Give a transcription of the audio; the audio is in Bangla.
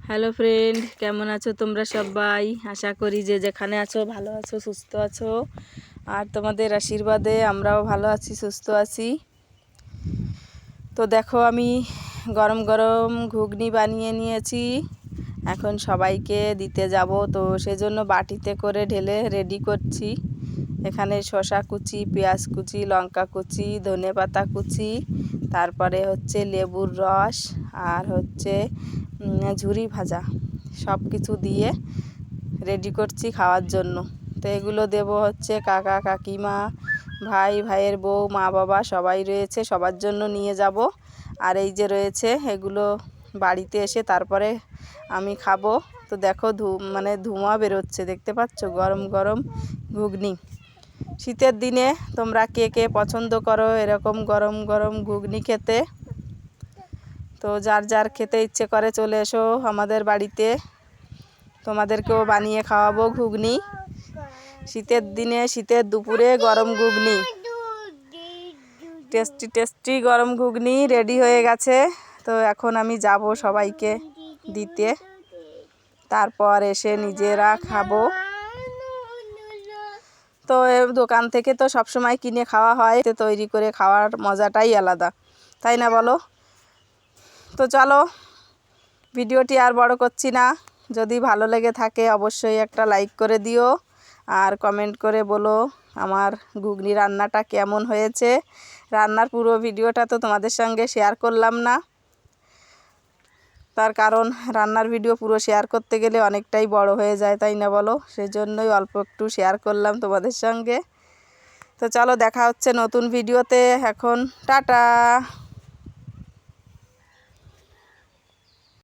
হ্যালো ফ্রেন্ড, কেমন আছো তোমরা সবাই? আশা করি যে যেখানে আছো ভালো আছো, সুস্থ আছো। আর তোমাদের আশীর্বাদে আমরাও ভালো আছি, সুস্থ আছি। তো দেখো, আমি গরম গরম ঘুগনি বানিয়ে নিয়েছি, এখন সবাইকে দিতে যাব। তো সেজন্য বাটিতে করে ঢেলে রেডি করছি। এখানে শসা কুচি, পেঁয়াজ কুচি, লঙ্কা কুচি, ধনেপাতা কুচি, তারপরে হচ্ছে লেবুর রস, আর হচ্ছে ঝুরি ভাজা, সব কিছু দিয়ে রেডি করছি খাওয়ার জন্য। তো এগুলো দেব হচ্ছে কাকা কাকিমা, ভাই, ভাইয়ের বউ, মা বাবা সবাই রয়েছে, সবার জন্য নিয়ে যাব। আর এই যে রয়েছে এগুলো বাড়িতে এসে তারপরে আমি খাবো। তো দেখো ধোঁয়া বেরোচ্ছে, দেখতে পাচ্ছ? গরম গরম ঘুগনি। শীতের দিনে তোমরা কে কে পছন্দ করো এরকম গরম গরম ঘুগনি খেতে? তো যার যার খেতে ইচ্ছে করে চলে এসো আমাদের বাড়িতে, তোমাদেরকেও বানিয়ে খাওয়াবো ঘুগনি। শীতের দিনে, শীতের দুপুরে গরম ঘুগনি, টেস্টি টেস্টি গরম ঘুগনি রেডি হয়ে গেছে। তো এখন আমি যাব সবাইকে দিতে, তারপর এসে নিজেরা খাবো। তো দোকান থেকে তো সবসময় কিনে খাওয়া হয়, তৈরি করে খাওয়ার মজাটাই আলাদা, তাই না বলো? তো চলো, ভিডিওটি আর বড় করছি না। যদি ভালো লেগে থাকে অবশ্যই একটা লাইক করে দিও, আর কমেন্ট করে বলো আমার ঘুগনি রান্নাটা কেমন হয়েছে। রান্নার পুরো ভিডিওটা তো তোমাদের সঙ্গে শেয়ার করলাম না, তার কারণ রান্নার ভিডিও পুরো শেয়ার করতে গেলে অনেকটাই বড় হয়ে যায়, তাই না বলো? সেজন্যই অল্প একটু শেয়ার করলাম তোমাদের সঙ্গে। তো চলো, দেখা হচ্ছে নতুন ভিডিওতে। এখন টাটা।